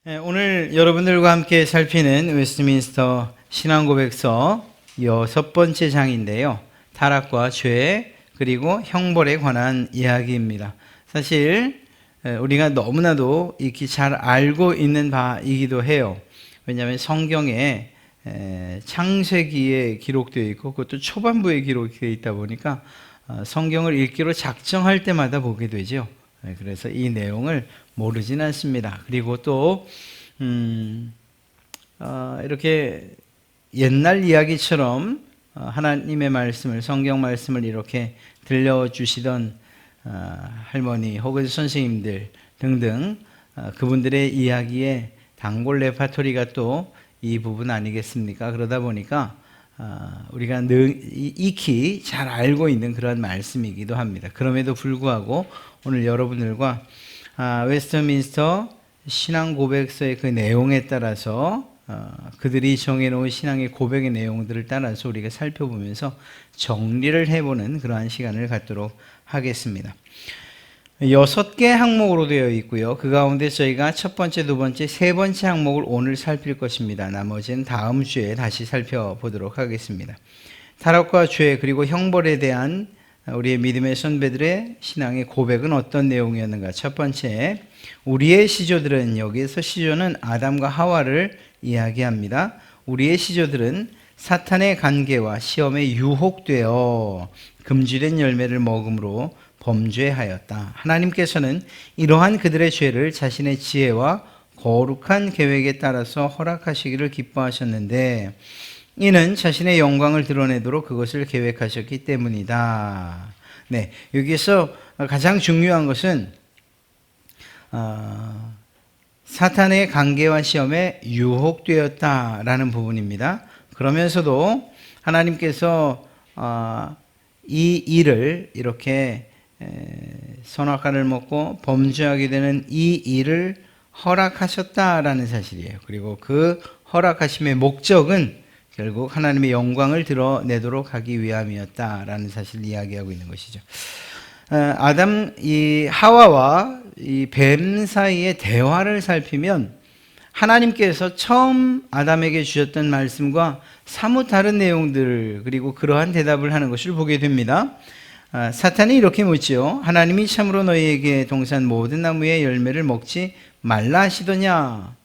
오늘 여러분들과 함께 살피는 웨스트민스터 신앙고백서 6번째 장인데요. 타락과 죄 그리고 형벌에 관한 이야기입니다. 사실 우리가 너무나도 익히 잘 알고 있는 바이기도 해요. 왜냐하면 성경에 창세기에 기록되어 있고 그것도 초반부에 기록되어 있다 보니까 성경을 읽기로 작정할 때마다 보게 되죠. 그래서 이 내용을 모르진 않습니다. 그리고 또 이렇게 옛날 이야기처럼 하나님의 말씀을, 성경 말씀을 이렇게 들려주시던 할머니 혹은 선생님들 등등 그분들의 이야기에 단골 레파토리가 또 이 부분 아니겠습니까? 그러다 보니까 우리가 늘 익히 잘 알고 있는 그런 말씀이기도 합니다. 그럼에도 불구하고 오늘 여러분들과 웨스트민스터 신앙 고백서의 그 내용에 따라서 그들이 정해놓은 신앙의 고백의 내용들을 따라서 우리가 살펴보면서 정리를 해보는 그러한 시간을 갖도록 하겠습니다. 6개 항목으로 되어 있고요. 그 가운데 저희가 첫 번째, 두 번째, 세 번째 항목을 오늘 살필 것입니다. 나머지는 다음 주에 다시 살펴보도록 하겠습니다. 타락과 죄 그리고 형벌에 대한 우리의 믿음의 선배들의 신앙의 고백은 어떤 내용이었는가? 첫 번째, 우리의 시조들은, 여기에서 시조는 아담과 하와를 이야기합니다. 우리의 시조들은 사탄의 관계와 시험에 유혹되어 금지된 열매를 먹음으로 범죄하였다. 하나님께서는 이러한 그들의 죄를 자신의 지혜와 거룩한 계획에 따라서 허락하시기를 기뻐하셨는데 이는 자신의 영광을 드러내도록 그것을 계획하셨기 때문이다. 네, 여기에서 가장 중요한 것은 사탄의 관계와 시험에 유혹되었다라는 부분입니다. 그러면서도 하나님께서 이 일을 이렇게 선악과를 먹고 범죄하게 되는 이 일을 허락하셨다라는 사실이에요. 그리고 그 허락하심의 목적은 결국 하나님의 영광을 드러내도록 하기 위함이었다라는 사실을 이야기하고 있는 것이죠. 이 하와와 이 뱀 사이의 대화를 살피면 하나님께서 처음 아담에게 주셨던 말씀과 사뭇 다른 내용들 그리고 그러한 대답을 하는 것을 보게 됩니다. 사탄이 이렇게 묻지요. 하나님이 참으로 너희에게 동산 모든 나무의 열매를 먹지 말라 하시더냐?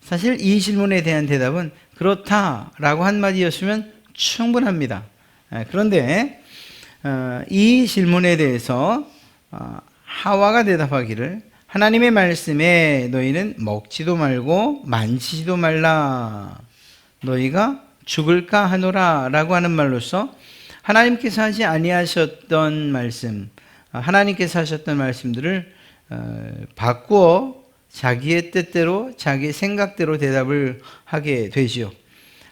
사실 이 질문에 대한 대답은 그렇다라고 한마디였으면 충분합니다. 그런데 이 질문에 대해서 하와가 대답하기를 하나님의 말씀에 너희는 먹지도 말고 만지지도 말라 너희가 죽을까 하노라 라고 하는 말로서 하나님께서 하지 아니하셨던 말씀, 하나님께서 하셨던 말씀들을 바꾸어 자기의 뜻대로 자기의 생각대로 대답을 하게 되지요.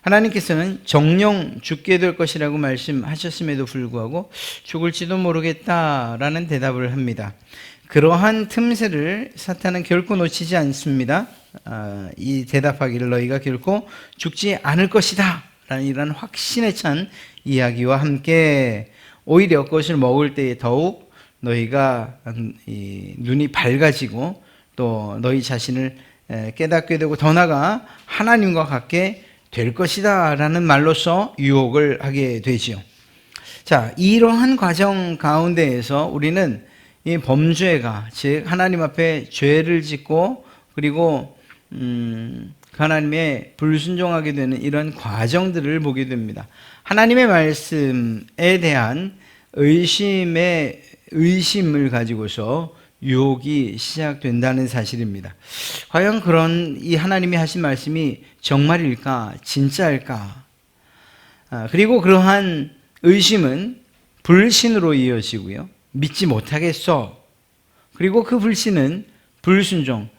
하나님께서는 정령 죽게 될 것이라고 말씀하셨음에도 불구하고 죽을지도 모르겠다라는 대답을 합니다. 그러한 틈새를 사탄은 결코 놓치지 않습니다. 이 대답하기를 너희가 결코 죽지 않을 것이다 라는 이런 확신에 찬 이야기와 함께 오히려 그것을 먹을 때에 더욱 너희가 눈이 밝아지고 또 너희 자신을 깨닫게 되고 더 나아가 하나님과 같게 될 것이다 라는 말로서 유혹을 하게 되지요. 자, 이러한 과정 가운데에서 우리는 이 범죄가, 즉 하나님 앞에 죄를 짓고 그리고 하나님의 불순종하게 되는 이런 과정들을 보게 됩니다. 하나님의 말씀에 대한 의심을 가지고서 유혹이 시작된다는 사실입니다. 과연 그런 이 하나님이 하신 말씀이 정말일까? 진짜일까? 그리고 그러한 의심은 불신으로 이어지고요. 믿지 못하겠어. 그리고 그 불신은 불순종.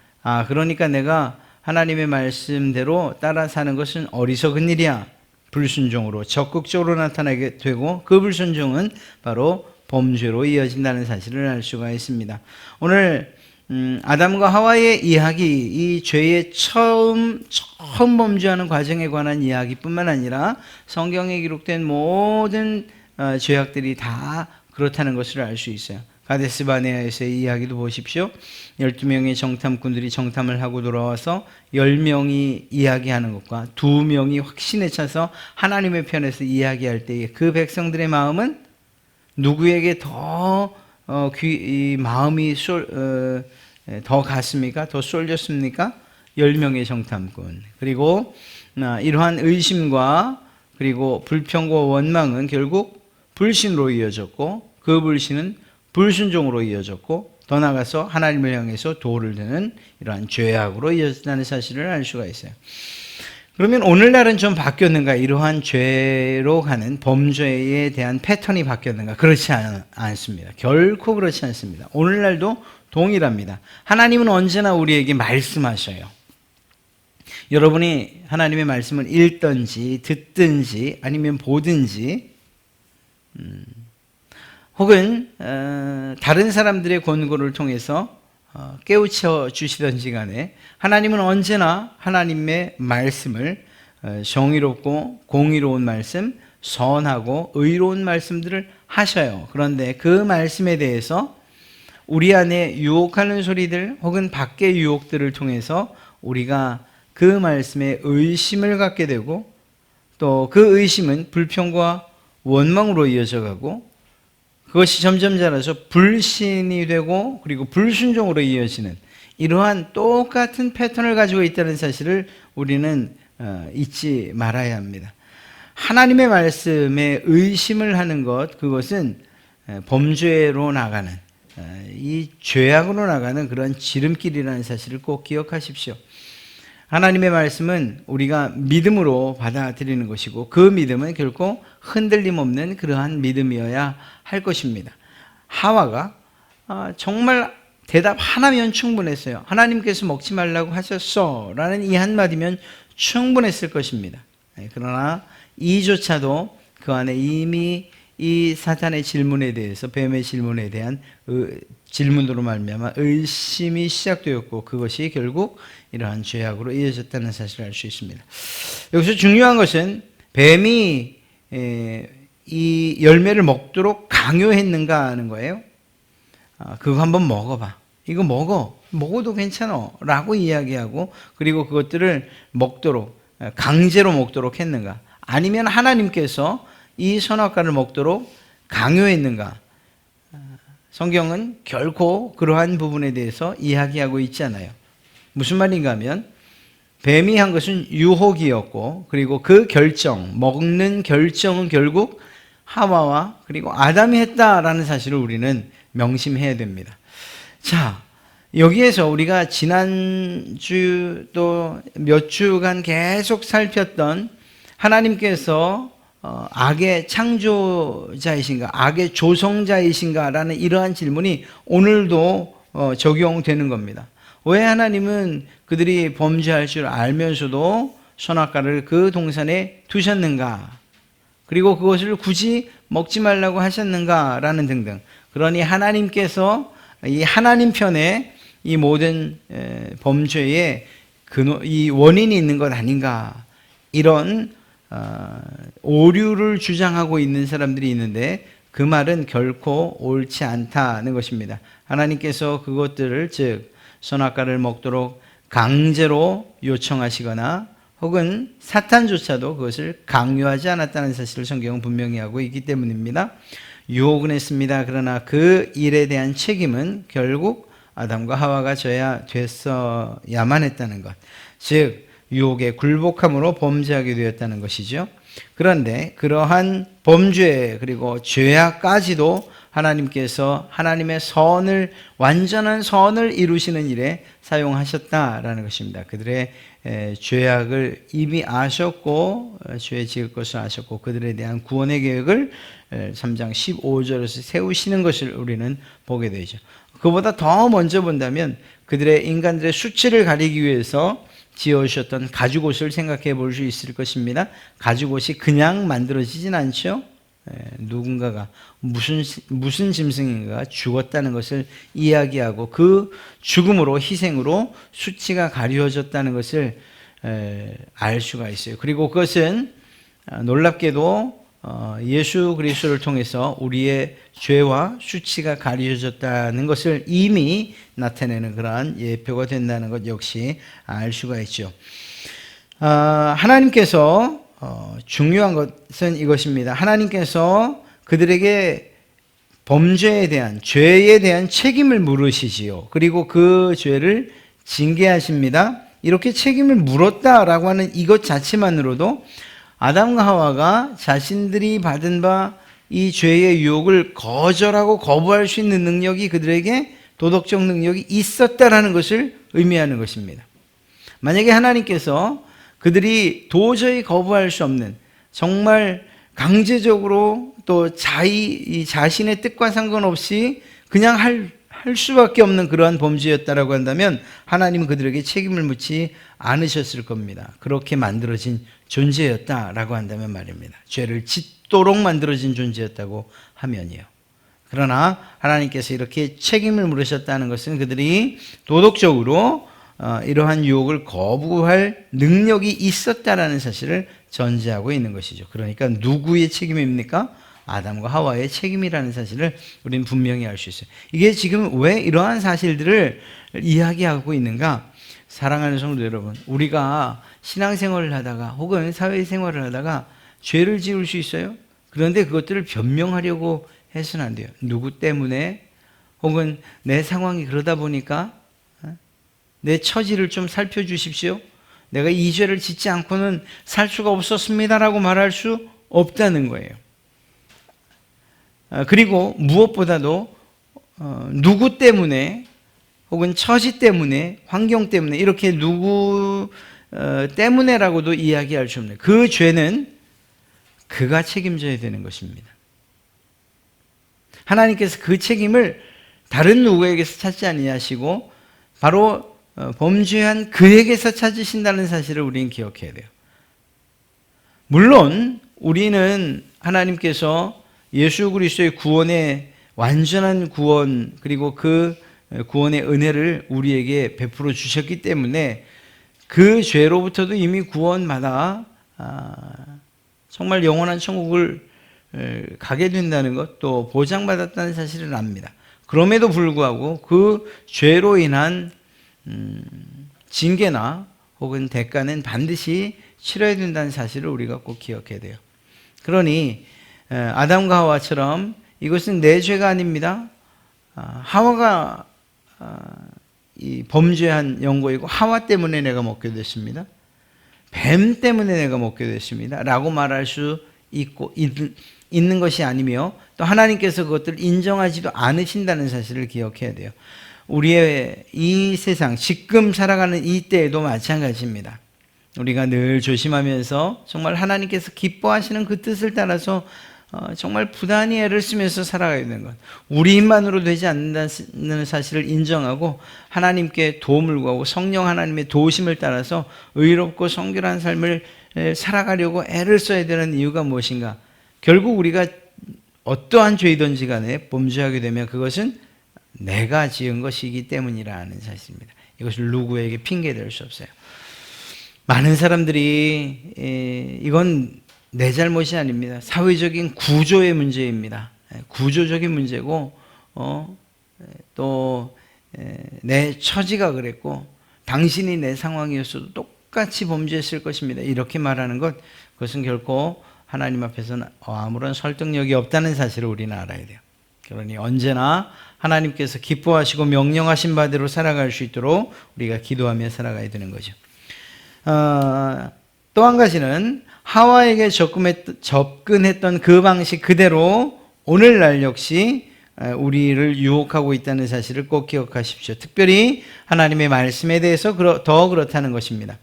그러니까 내가 하나님의 말씀대로 따라 사는 것은 어리석은 일이야. 불순종으로 적극적으로 나타나게 되고 그 불순종은 바로 범죄로 이어진다는 사실을 알 수가 있습니다. 오늘 아담과 하와의 이야기, 이 죄의 처음 범죄하는 과정에 관한 이야기뿐만 아니라 성경에 기록된 모든 죄악들이 다 그렇다는 것을 알 수 있어요. 가데스 바네아에서의 이야기도 보십시오. 12명의 정탐꾼들이 정탐을 하고 돌아와서 10명이 이야기하는 것과 2명이 확신에 차서 하나님의 편에서 이야기할 때에 그 백성들의 마음은 누구에게 더 마음이 더 갔습니까? 더 쏠렸습니까? 10명의 정탐꾼. 그리고 이러한 의심과 그리고 불평과 원망은 결국 불신으로 이어졌고, 그 불신은 불순종으로 이어졌고, 더 나아가서 하나님을 향해서 돌을 드는 이러한 죄악으로 이어졌다는 사실을 알 수가 있어요. 그러면 오늘날은 좀 바뀌었는가? 이러한 죄로 가는 범죄에 대한 패턴이 바뀌었는가? 그렇지 않습니다. 결코 그렇지 않습니다. 오늘날도 동일합니다. 하나님은 언제나 우리에게 말씀하셔요. 여러분이 하나님의 말씀을 읽든지 듣든지 아니면 보든지 혹은 다른 사람들의 권고를 통해서 깨우쳐 주시든지 간에 하나님은 언제나 하나님의 말씀을 정의롭고 공의로운 말씀, 선하고 의로운 말씀들을 하셔요. 그런데 그 말씀에 대해서 우리 안에 유혹하는 소리들 혹은 밖의 유혹들을 통해서 우리가 그 말씀에 의심을 갖게 되고, 또 그 의심은 불평과 원망으로 이어져 가고, 그것이 점점 자라서 불신이 되고 그리고 불순종으로 이어지는 이러한 똑같은 패턴을 가지고 있다는 사실을 우리는 잊지 말아야 합니다. 하나님의 말씀에 의심을 하는 것, 그것은 범죄로 나가는, 이 죄악으로 나가는 그런 지름길이라는 사실을 꼭 기억하십시오. 하나님의 말씀은 우리가 믿음으로 받아들이는 것이고, 그 믿음은 결코 흔들림 없는 그러한 믿음이어야 할 것입니다. 하와가 정말 대답 하나면 충분했어요. 하나님께서 먹지 말라고 하셨어 라는 이 한마디면 충분했을 것입니다. 그러나 이조차도 그 안에 이미 이 사탄의 질문에 대해서, 뱀의 질문에 대한 질문으로 말미암아 의심이 시작되었고, 그것이 결국 이러한 죄악으로 이어졌다는 사실을 알 수 있습니다. 여기서 중요한 것은 뱀이 이 열매를 먹도록 강요했는가 하는 거예요. 그거 한번 먹어봐. 이거 먹어도 괜찮아 라고 이야기하고, 그리고 그것들을 먹도록, 강제로 먹도록 했는가? 아니면 하나님께서 이 선악과를 먹도록 강요했는가? 성경은 결코 그러한 부분에 대해서 이야기하고 있지 않아요. 무슨 말인가 하면 뱀이 한 것은 유혹이었고, 그리고 그 먹는 결정은 결국 하와와 그리고 아담이 했다라는 사실을 우리는 명심해야 됩니다. 자, 여기에서 우리가 지난주 또 몇 주간 계속 살폈던 하나님께서 악의 창조자이신가, 악의 조성자이신가 라는 이러한 질문이 오늘도 적용되는 겁니다. 왜 하나님은 그들이 범죄할 줄 알면서도 선악과를 그 동산에 두셨는가? 그리고 그것을 굳이 먹지 말라고 하셨는가? 라는 등등. 그러니 하나님께서 이 하나님 편에 이 모든 범죄에 이 원인이 있는 것 아닌가? 이런 오류를 주장하고 있는 사람들이 있는데, 그 말은 결코 옳지 않다는 것입니다. 하나님께서 그것들을, 즉 선악과를 먹도록 강제로 요청하시거나 혹은 사탄조차도 그것을 강요하지 않았다는 사실을 성경은 분명히 하고 있기 때문입니다. 유혹은 했습니다. 그러나 그 일에 대한 책임은 결국 아담과 하와가 져야 됐어야만 했다는 것, 즉 유혹에 굴복함으로 범죄하게 되었다는 것이죠. 그런데 그러한 범죄 그리고 죄악까지도 하나님께서 하나님의 완전한 선을 이루시는 일에 사용하셨다라는 것입니다. 그들의 죄악을 이미 아셨고, 죄 지을 것을 아셨고, 그들에 대한 구원의 계획을 3장 15절에서 세우시는 것을 우리는 보게 되죠. 그보다 더 먼저 본다면 인간들의 수치를 가리기 위해서 지어주셨던 가죽옷을 생각해 볼 수 있을 것입니다. 가죽옷이 그냥 만들어지진 않죠. 누군가가 무슨 짐승인가 죽었다는 것을 이야기하고, 그 죽음으로, 희생으로 수치가 가려졌다는 것을 알 수가 있어요. 그리고 그것은 놀랍게도 예수 그리스도를 통해서 우리의 죄와 수치가 가려졌다는 것을 이미 나타내는 그러한 예표가 된다는 것 역시 알 수가 있죠. 하나님께서 중요한 것은 이것입니다. 하나님께서 그들에게 범죄에 대한, 죄에 대한 책임을 물으시지요. 그리고 그 죄를 징계하십니다. 이렇게 책임을 물었다라고 하는 이것 자체만으로도 아담과 하와가 자신들이 받은 바 이 죄의 유혹을 거절하고 거부할 수 있는 능력이 그들에게 도덕적 능력이 있었다라는 것을 의미하는 것입니다. 만약에 하나님께서 그들이 도저히 거부할 수 없는, 정말 강제적으로 또 자신의 뜻과 상관없이 그냥 할 수밖에 없는 그러한 범죄였다라고 한다면 하나님은 그들에게 책임을 묻지 않으셨을 겁니다. 그렇게 만들어진 존재였다라고 한다면 말입니다. 죄를 짓도록 만들어진 존재였다고 하면이요. 그러나 하나님께서 이렇게 책임을 물으셨다는 것은 그들이 도덕적으로 이러한 유혹을 거부할 능력이 있었다라는 사실을 전제하고 있는 것이죠. 그러니까 누구의 책임입니까? 아담과 하와의 책임이라는 사실을 우리는 분명히 알 수 있어요. 이게 지금 왜 이러한 사실들을 이야기하고 있는가? 사랑하는 성도 여러분, 우리가 신앙생활을 하다가 혹은 사회생활을 하다가 죄를 지을 수 있어요. 그런데 그것들을 변명하려고 해서는 안 돼요. 누구 때문에 혹은 내 상황이 그러다 보니까 내 처지를 좀 살펴주십시오. 내가 이 죄를 짓지 않고는 살 수가 없었습니다라고 말할 수 없다는 거예요. 그리고 무엇보다도 누구 때문에 혹은 처지 때문에, 환경 때문에 이렇게 누구 때문에라고도 이야기할 수 없는 그 죄는 그가 책임져야 되는 것입니다. 하나님께서 그 책임을 다른 누구에게서 찾지 아니하시고 바로 범죄한 그에게서 찾으신다는 사실을 우리는 기억해야 돼요. 물론 우리는 하나님께서 예수 그리스도의 구원의 완전한 구원, 그리고 그 구원의 은혜를 우리에게 베풀어 주셨기 때문에 그 죄로부터도 이미 구원받아 정말 영원한 천국을 가게 된다는 것, 또 보장받았다는 사실을 압니다. 그럼에도 불구하고 그 죄로 인한 징계나 혹은 대가는 반드시 치러야 된다는 사실을 우리가 꼭 기억해야 돼요. 그러니 아담과 하와처럼 이것은 내 죄가 아닙니다. 하와가 이 범죄한 연고이고 하와 때문에 내가 먹게 됐습니다. 뱀 때문에 내가 먹게 됐습니다. 라고 말할 수 있는 것이 아니며 또 하나님께서 그것들을 인정하지도 않으신다는 사실을 기억해야 돼요. 우리의 이 세상, 지금 살아가는 이 때에도 마찬가지입니다. 우리가 늘 조심하면서 정말 하나님께서 기뻐하시는 그 뜻을 따라서 정말 부단히 애를 쓰면서 살아가야 되는 것, 우리 힘만으로 되지 않는다는 사실을 인정하고 하나님께 도움을 구하고 성령 하나님의 도우심을 따라서 의롭고 성결한 삶을 살아가려고 애를 써야 되는 이유가 무엇인가? 결국 우리가 어떠한 죄이든지 간에 범죄하게 되면 그것은 내가 지은 것이기 때문이라는 사실입니다. 이것을 누구에게 핑계댈 수 없어요. 많은 사람들이 이건 내 잘못이 아닙니다. 사회적인 구조의 문제입니다. 구조적인 문제고 또 내 처지가 그랬고 당신이 내 상황이었어도 똑같이 범죄했을 것입니다. 이렇게 말하는 것, 그것은 결코 하나님 앞에서는 아무런 설득력이 없다는 사실을 우리는 알아야 돼요. 그러니 언제나 하나님께서 기뻐하시고 명령하신 바대로 살아갈 수 있도록 우리가 기도하며 살아가야 되는 거죠. 또 한 가지는 하와에게 접근했던 그 방식 그대로 오늘날 역시 우리를 유혹하고 있다는 사실을 꼭 기억하십시오. 특별히 하나님의 말씀에 대해서 더 그렇다는 것입니다.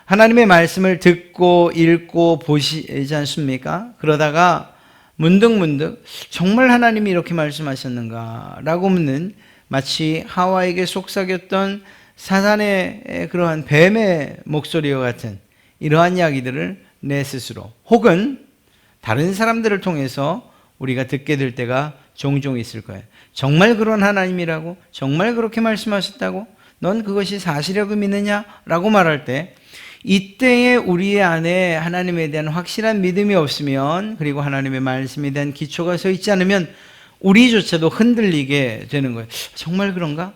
하나님의 말씀을 듣고 읽고 보시지 않습니까? 그러다가 문득문득 정말 하나님이 이렇게 말씀하셨는가? 라고 묻는, 마치 하와에게 속삭였던 사단의 그러한 뱀의 목소리와 같은 이러한 이야기들을 내 스스로 혹은 다른 사람들을 통해서 우리가 듣게 될 때가 종종 있을 거예요. 정말 그런 하나님이라고? 정말 그렇게 말씀하셨다고? 넌 그것이 사실이라고 믿느냐라고 말할 때 이때에 우리 안에 하나님에 대한 확실한 믿음이 없으면, 그리고 하나님의 말씀에 대한 기초가 서 있지 않으면 우리조차도 흔들리게 되는 거예요. 정말 그런가?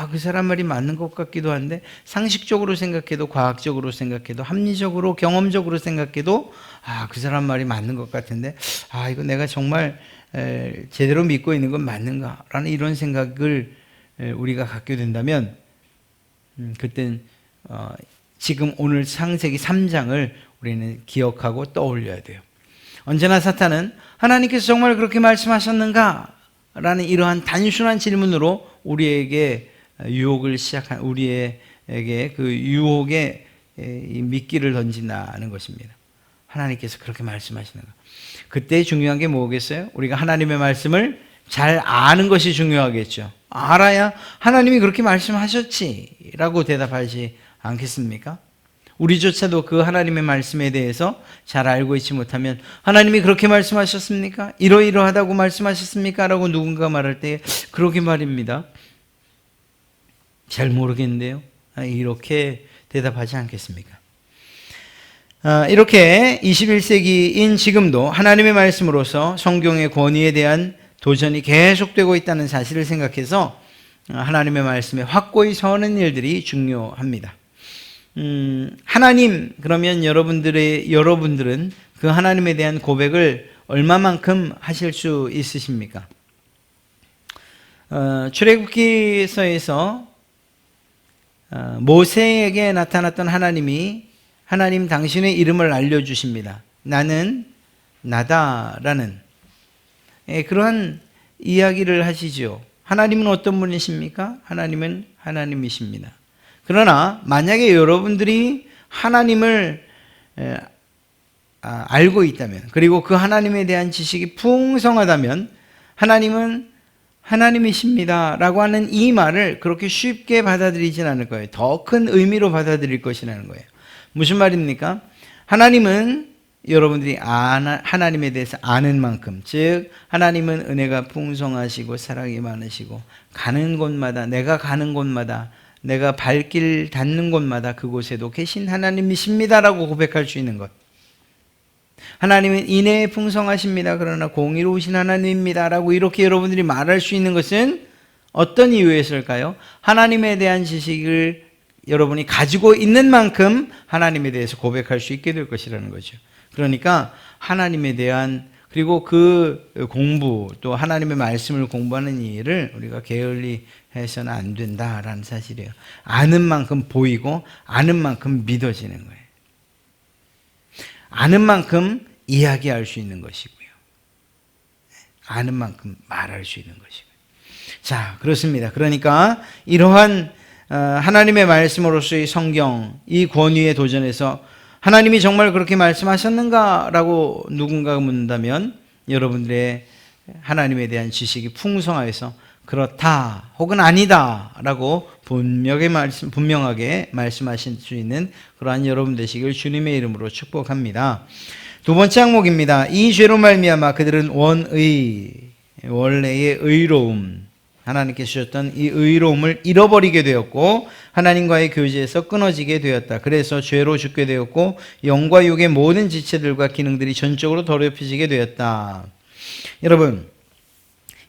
그 사람 말이 맞는 것 같기도 한데, 상식적으로 생각해도, 과학적으로 생각해도, 합리적으로, 경험적으로 생각해도 그 사람 말이 맞는 것 같은데, 이거 내가 정말 제대로 믿고 있는 건 맞는가? 라는 이런 생각을 우리가 갖게 된다면, 그땐 지금 오늘 창세기 3장을 우리는 기억하고 떠올려야 돼요. 언제나 사탄은 하나님께서 정말 그렇게 말씀하셨는가? 라는 이러한 단순한 질문으로 우리에게 유혹을 시작한, 우리에게 그 유혹에 미끼를 던진다는 것입니다. 하나님께서 그렇게 말씀하시는가? 그때 중요한 게 뭐겠어요? 우리가 하나님의 말씀을 잘 아는 것이 중요하겠죠. 알아야 하나님이 그렇게 말씀하셨지 라고 대답하지 않겠습니까? 우리조차도 그 하나님의 말씀에 대해서 잘 알고 있지 못하면, 하나님이 그렇게 말씀하셨습니까? 이러이러하다고 말씀하셨습니까? 라고 누군가 말할 때 그러게 말입니다, 잘 모르겠는데요, 이렇게 대답하지 않겠습니까? 이렇게 21세기인 지금도 하나님의 말씀으로서 성경의 권위에 대한 도전이 계속되고 있다는 사실을 생각해서 하나님의 말씀에 확고히 서는 일들이 중요합니다. 하나님, 그러면 여러분들은 그 하나님에 대한 고백을 얼마만큼 하실 수 있으십니까? 출애굽기서에서 모세에게 나타났던 하나님 당신의 이름을 알려주십니다. 나는 나다라는 그러한 이야기를 하시죠. 하나님은 어떤 분이십니까? 하나님은 하나님이십니다. 그러나 만약에 여러분들이 하나님을 알고 있다면, 그리고 그 하나님에 대한 지식이 풍성하다면, 하나님은 하나님이십니다 라고 하는 이 말을 그렇게 쉽게 받아들이진 않을 거예요. 더 큰 의미로 받아들일 것이라는 거예요. 무슨 말입니까? 하나님은 여러분들이 하나님에 대해서 아는 만큼, 즉 하나님은 은혜가 풍성하시고 사랑이 많으시고, 가는 곳마다, 내가 가는 곳마다, 내가 발길 닿는 곳마다 그곳에도 계신 하나님이십니다라고 고백할 수 있는 것. 하나님은 인애에 풍성하십니다, 그러나 공의로우신 하나님입니다라고 이렇게 여러분들이 말할 수 있는 것은 어떤 이유에서일까요? 하나님에 대한 지식을 여러분이 가지고 있는 만큼 하나님에 대해서 고백할 수 있게 될 것이라는 거죠. 그러니까 하나님에 대한, 그리고 그 공부, 또 하나님의 말씀을 공부하는 일을 우리가 게을리 해서는 안 된다라는 사실이에요. 아는 만큼 보이고 아는 만큼 믿어지는 거예요. 아는 만큼 이야기할 수 있는 것이고요, 아는 만큼 말할 수 있는 것이고요. 자, 그렇습니다. 그러니까 이러한 하나님의 말씀으로서의 성경, 이 권위에 도전해서 하나님이 정말 그렇게 말씀하셨는가? 라고 누군가가 묻는다면, 여러분들의 하나님에 대한 지식이 풍성하여서 그렇다 혹은 아니다 라고 분명하게 말씀하실 수 있는 그러한 여러분 되시길 주님의 이름으로 축복합니다. 두 번째 항목입니다. 이 죄로 말미암아 그들은 원래의 의로움, 하나님께서 주셨던 이 의로움을 잃어버리게 되었고 하나님과의 교제에서 끊어지게 되었다. 그래서 죄로 죽게 되었고 영과 육의 모든 지체들과 기능들이 전적으로 더럽혀지게 되었다. 여러분,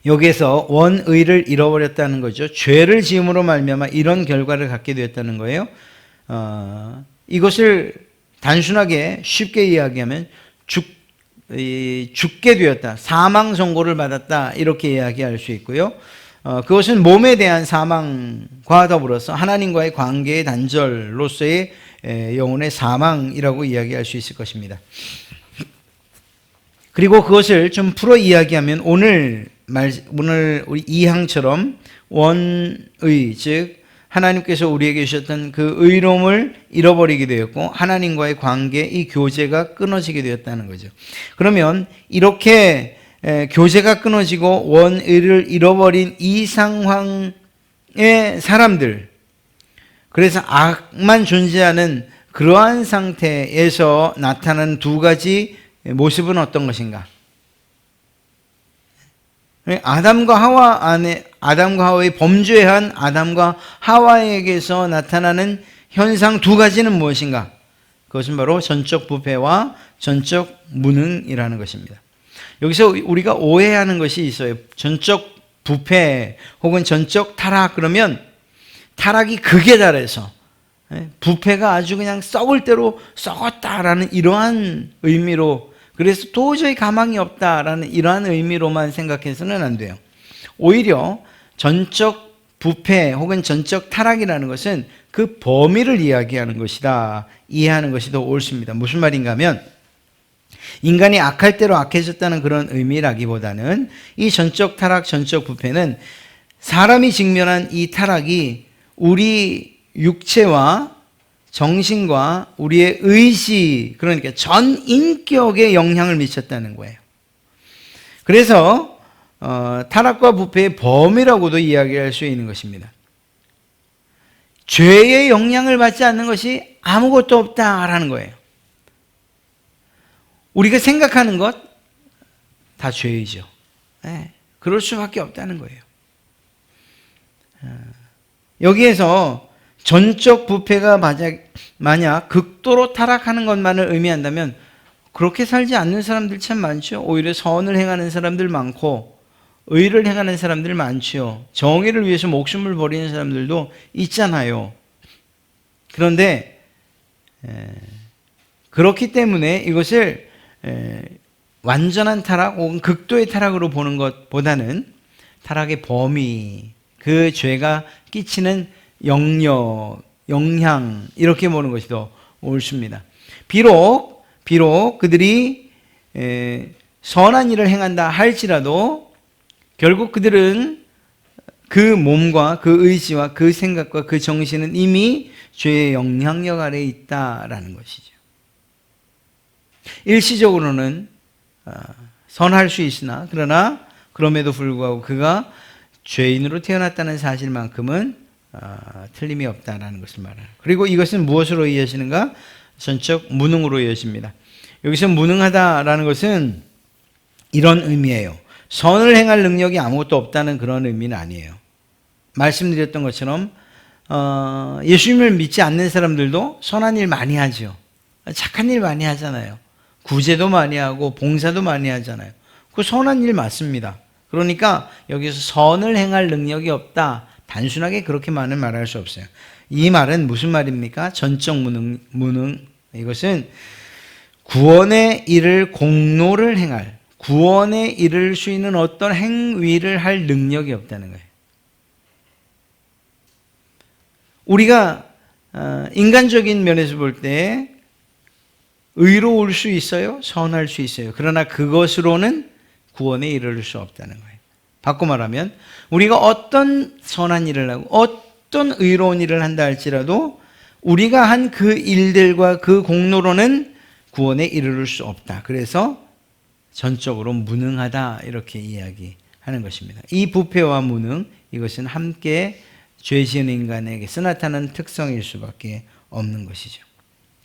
여기에서 원의를 잃어버렸다는 거죠. 죄를 지음으로 말미암아 이런 결과를 갖게 되었다는 거예요. 이것을 단순하게 쉽게 이야기하면 죽게 되었다, 사망 선고를 받았다, 이렇게 이야기할 수 있고요. 그것은 몸에 대한 사망과 더불어서 하나님과의 관계의 단절로서의 영혼의 사망이라고 이야기할 수 있을 것입니다. 그리고 그것을 좀 풀어 이야기하면 오늘 우리 이항처럼 원의, 즉 하나님께서 우리에게 주셨던 그 의로움을 잃어버리게 되었고 하나님과의 관계, 이 교제가 끊어지게 되었다는 거죠. 그러면 이렇게 교제가 끊어지고 원의를 잃어버린 이 상황의 사람들, 그래서 악만 존재하는 그러한 상태에서 나타나는 두 가지 모습은 어떤 것인가? 아담과 하와의 범죄한 아담과 하와에게서 나타나는 현상 두 가지는 무엇인가? 그것은 바로 전적 부패와 전적 무능이라는 것입니다. 여기서 우리가 오해하는 것이 있어요. 전적 부패 혹은 전적 타락, 그러면 타락이 극에 달해서 부패가 아주 그냥 썩을 대로 썩었다라는 이러한 의미로, 그래서 도저히 가망이 없다라는 이러한 의미로만 생각해서는 안 돼요. 오히려 전적 부패 혹은 전적 타락이라는 것은 그 범위를 이야기하는 것이다. 이해하는 것이 더 옳습니다. 무슨 말인가 하면 인간이 악할 대로 악해졌다는 그런 의미라기보다는 이 전적 타락, 전적 부패는 사람이 직면한 이 타락이 우리 육체와 정신과 우리의 의지, 그러니까 전 인격에 영향을 미쳤다는 거예요. 그래서 타락과 부패의 범위라고도 이야기할 수 있는 것입니다. 죄의 영향을 받지 않는 것이 아무것도 없다라는 거예요. 우리가 생각하는 것 다 죄이죠. 그럴 수밖에 없다는 거예요. 여기에서 전적 부패가 만약 극도로 타락하는 것만을 의미한다면 그렇게 살지 않는 사람들 참 많죠. 오히려 선을 행하는 사람들 많고 의를 행하는 사람들 많죠. 정의를 위해서 목숨을 버리는 사람들도 있잖아요. 그런데 그렇기 때문에 이것을 완전한 타락 혹은 극도의 타락으로 보는 것보다는 타락의 범위, 그 죄가 끼치는 영향, 이렇게 보는 것이 더 옳습니다. 비록 그들이 선한 일을 행한다 할지라도 결국 그들은 그 몸과 그 의지와 그 생각과 그 정신은 이미 죄의 영향력 아래에 있다라는 것이죠. 일시적으로는 선할 수 있으나 그러나 그럼에도 불구하고 그가 죄인으로 태어났다는 사실만큼은 틀림이 없다라는 것을 말해요. 그리고 이것은 무엇으로 이어지는가? 전적 무능으로 이어집니다. 여기서 무능하다라는 것은 이런 의미예요. 선을 행할 능력이 아무것도 없다는 그런 의미는 아니에요. 말씀드렸던 것처럼 예수님을 믿지 않는 사람들도 선한 일 많이 하죠. 착한 일 많이 하잖아요. 구제도 많이 하고 봉사도 많이 하잖아요. 그 선한 일 맞습니다. 그러니까 여기서 선을 행할 능력이 없다, 단순하게 그렇게만은 말할 수 없어요. 이 말은 무슨 말입니까? 전적 무능. 이것은 구원의 일을 공로를 행할, 구원에 이를 수 있는 어떤 행위를 할 능력이 없다는 거예요. 우리가 인간적인 면에서 볼 때 의로울 수 있어요. 선할 수 있어요. 그러나 그것으로는 구원에 이를 수 없다는 거예요. 바꿔 말하면 우리가 어떤 선한 일을 하고 어떤 의로운 일을 한다 할지라도 우리가 한 그 일들과 그 공로로는 구원에 이르를 수 없다. 그래서 전적으로 무능하다, 이렇게 이야기하는 것입니다. 이 부패와 무능, 이것은 함께 죄 지은 인간에게서 나타나는 특성일 수밖에 없는 것이죠.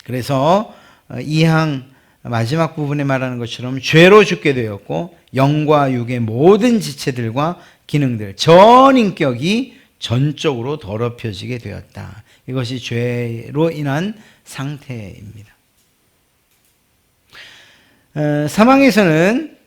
그래서 이 항 마지막 부분에 말하는 것처럼 죄로 죽게 되었고 영과 육의 모든 지체들과 기능들, 전 인격이 전적으로 더럽혀지게 되었다. 이것이 죄로 인한 상태입니다. 사망에서는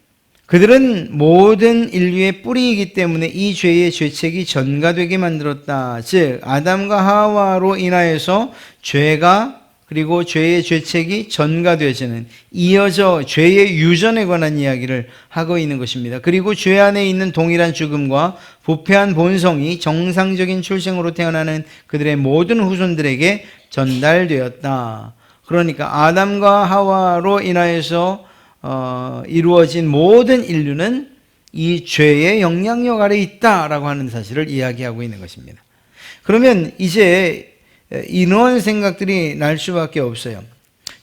그들은 모든 인류의 뿌리이기 때문에 이 죄의 죄책이 전가되게 만들었다. 즉 아담과 하와로 인하여서 죄가, 그리고 죄의 죄책이 전가되어지는, 이어져 죄의 유전에 관한 이야기를 하고 있는 것입니다. 그리고 죄 안에 있는 동일한 죽음과 부패한 본성이 정상적인 출생으로 태어나는 그들의 모든 후손들에게 전달되었다. 그러니까 아담과 하와로 인하여서 이루어진 모든 인류는 이 죄의 영향력 아래에 있다라고 하는 사실을 이야기하고 있는 것입니다. 그러면 이제 이런 생각들이 날 수밖에 없어요.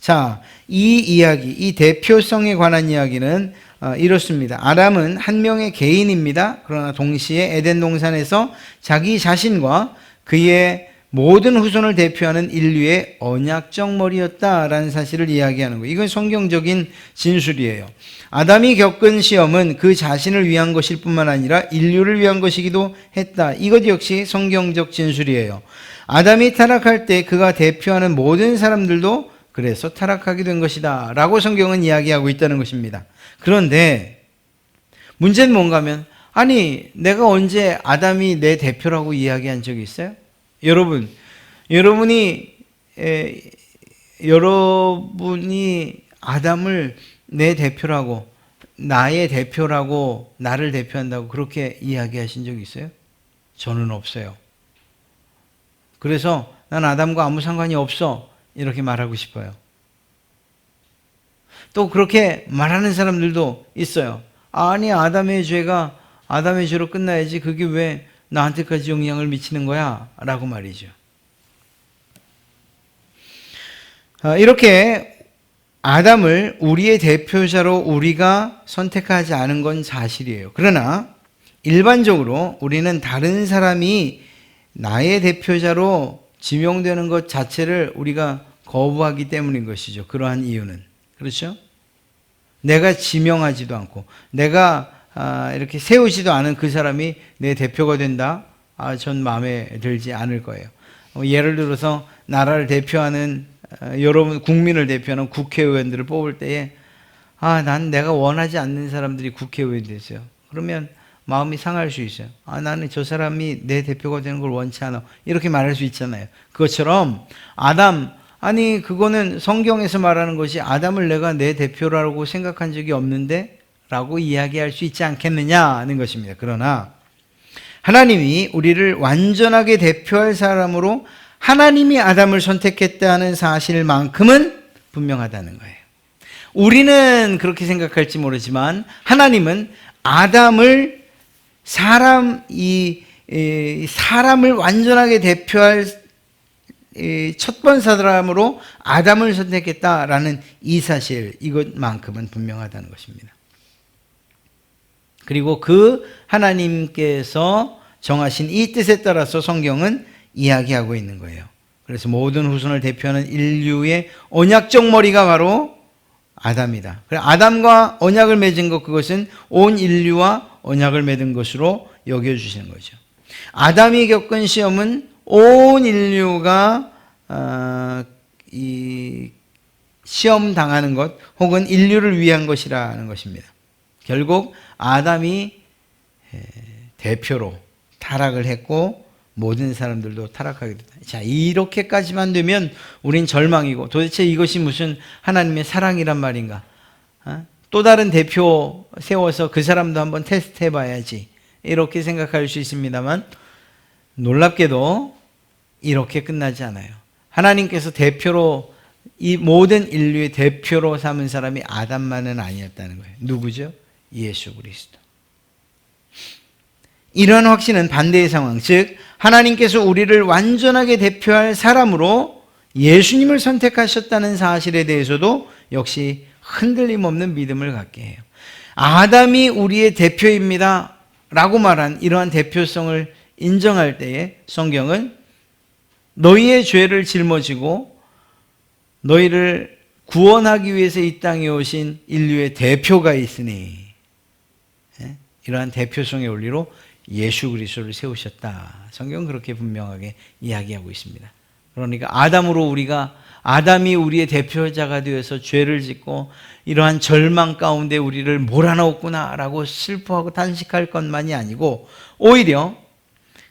자, 이 이야기, 이 대표성에 관한 이야기는 이렇습니다. 아담은 한 명의 개인입니다. 그러나 동시에 에덴 동산에서 자기 자신과 그의 모든 후손을 대표하는 인류의 언약적 머리였다라는 사실을 이야기하는 거예요. 이건 성경적인 진술이에요. 아담이 겪은 시험은 그 자신을 위한 것일 뿐만 아니라 인류를 위한 것이기도 했다. 이것 역시 성경적 진술이에요. 아담이 타락할 때 그가 대표하는 모든 사람들도 그래서 타락하게 된 것이다 라고 성경은 이야기하고 있다는 것입니다. 그런데 문제는 뭔가 하면, 아니 내가 언제 아담이 내 대표라고 이야기한 적이 있어요? 여러분이 아담을 내 대표라고, 나의 대표라고, 나를 대표한다고 그렇게 이야기하신 적이 있어요? 저는 없어요. 그래서 난 아담과 아무 상관이 없어 이렇게 말하고 싶어요. 또 그렇게 말하는 사람들도 있어요. 아니 아담의 죄가 아담의 죄로 끝나야지 그게 왜 나한테까지 영향을 미치는 거야? 라고 말이죠. 이렇게 아담을 우리의 대표자로 우리가 선택하지 않은 건 사실이에요. 그러나 일반적으로 우리는 다른 사람이 나의 대표자로 지명되는 것 자체를 우리가 거부하기 때문인 것이죠. 그러한 이유는. 그렇죠? 내가 지명하지도 않고 내가 이렇게 세우지도 않은 그 사람이 내 대표가 된다? 전 마음에 들지 않을 거예요. 예를 들어서 나라를 대표하는 여러분 국민을 대표하는 국회의원들을 뽑을 때에 난 내가 원하지 않는 사람들이 국회의원이 됐어요. 그러면 마음이 상할 수 있어요. 나는 저 사람이 내 대표가 되는 걸 원치 않아. 이렇게 말할 수 있잖아요. 그것처럼 그거는 성경에서 말하는 것이 아담을 내가 내 대표라고 생각한 적이 없는데 라고 이야기할 수 있지 않겠느냐 하는 것입니다. 그러나 하나님이 우리를 완전하게 대표할 사람으로 하나님이 아담을 선택했다는 사실만큼은 분명하다는 거예요. 우리는 그렇게 생각할지 모르지만 하나님은 아담을 사람을 완전하게 대표할 첫 번째 사람으로 아담을 선택했다라는 이 사실, 이것만큼은 분명하다는 것입니다. 그리고 그 하나님께서 정하신 이 뜻에 따라서 성경은 이야기하고 있는 거예요. 그래서 모든 후손을 대표하는 인류의 언약적 머리가 바로 아담이다. 아담과 언약을 맺은 것, 그것은 온 인류와 언약을 맺은 것으로 여겨주시는 거죠. 아담이 겪은 시험은 온 인류가 이 시험 당하는 것 혹은 인류를 위한 것이라는 것입니다. 결국 아담이 대표로 타락을 했고 모든 사람들도 타락하게 됐다. 자, 이렇게까지만 되면 우린 절망이고 도대체 이것이 무슨 하나님의 사랑이란 말인가? 또 다른 대표 세워서 그 사람도 한번 테스트 해봐야지 이렇게 생각할 수 있습니다만 놀랍게도 이렇게 끝나지 않아요. 하나님께서 대표로 이 모든 인류의 대표로 삼은 사람이 아담만은 아니었다는 거예요. 누구죠? 예수 그리스도. 이런 확신은 반대의 상황, 즉 하나님께서 우리를 완전하게 대표할 사람으로 예수님을 선택하셨다는 사실에 대해서도 역시 흔들림 없는 믿음을 갖게 해요. 아담이 우리의 대표입니다 라고 말한 이러한 대표성을 인정할 때에 성경은 너희의 죄를 짊어지고 너희를 구원하기 위해서 이 땅에 오신 인류의 대표가 있으니 이러한 대표성의 원리로 예수 그리스도를 세우셨다. 성경은 그렇게 분명하게 이야기하고 있습니다. 그러니까 아담이 우리의 대표자가 되어서 죄를 짓고 이러한 절망 가운데 우리를 몰아넣었구나라고 슬퍼하고 탄식할 것만이 아니고 오히려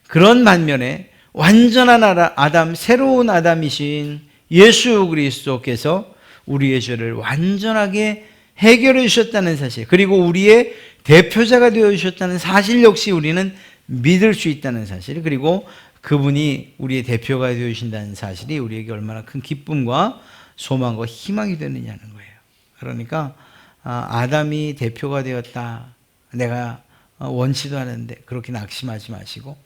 그런 반면에 완전한 아담, 새로운 아담이신 예수 그리스도께서 우리의 죄를 완전하게 해결해 주셨다는 사실, 그리고 우리의 대표자가 되어 주셨다는 사실 역시 우리는 믿을 수 있다는 사실, 그리고 그분이 우리의 대표가 되어 주신다는 사실이 우리에게 얼마나 큰 기쁨과 소망과 희망이 되느냐는 거예요. 그러니까 아담이 대표가 되었다, 내가 원치도 않은데 그렇게 낙심하지 마시고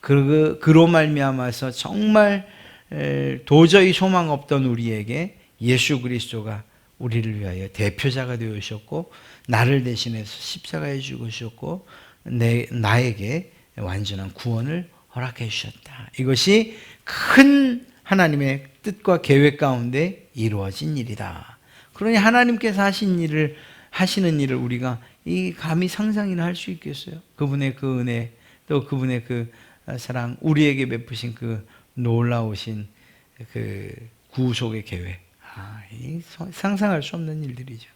그로 말미암아서 정말 도저히 소망 없던 우리에게 예수 그리스도가 우리를 위하여 대표자가 되어 주셨고 나를 대신해서 십자가에 죽으셨고 나에게 완전한 구원을 허락해 주셨다. 이것이 큰 하나님의 뜻과 계획 가운데 이루어진 일이다. 그러니 하나님께서 하시는 일을 우리가 감히 상상이나 할 수 있겠어요? 그분의 그 은혜, 또 그분의 그 사랑, 우리에게 베푸신 그 놀라우신 그 구속의 계획. 상상할 수 없는 일들이죠.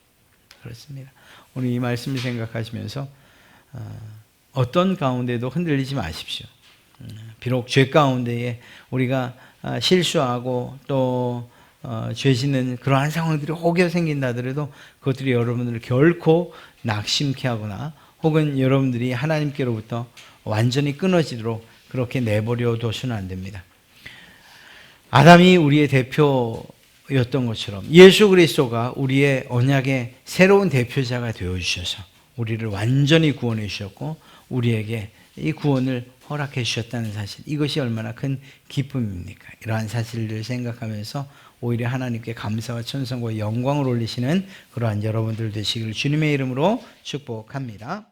그렇습니다. 오늘 이 말씀을 생각하시면서 어떤 가운데도 흔들리지 마십시오. 비록 죄 가운데에 우리가 실수하고 또 죄 짓는 그러한 상황들이 혹여 생긴다 하더라도 그것들이 여러분들을 결코 낙심케 하거나 혹은 여러분들이 하나님께로부터 완전히 끊어지도록 그렇게 내버려 둬서는 안 됩니다. 아담이 우리의 대표였던 것처럼 예수 그리스도가 우리의 언약의 새로운 대표자가 되어주셔서 우리를 완전히 구원해 주셨고 우리에게 이 구원을 허락해 주셨다는 사실, 이것이 얼마나 큰 기쁨입니까? 이러한 사실들을 생각하면서 오히려 하나님께 감사와 천성과 영광을 올리시는 그러한 여러분들 되시기를 주님의 이름으로 축복합니다.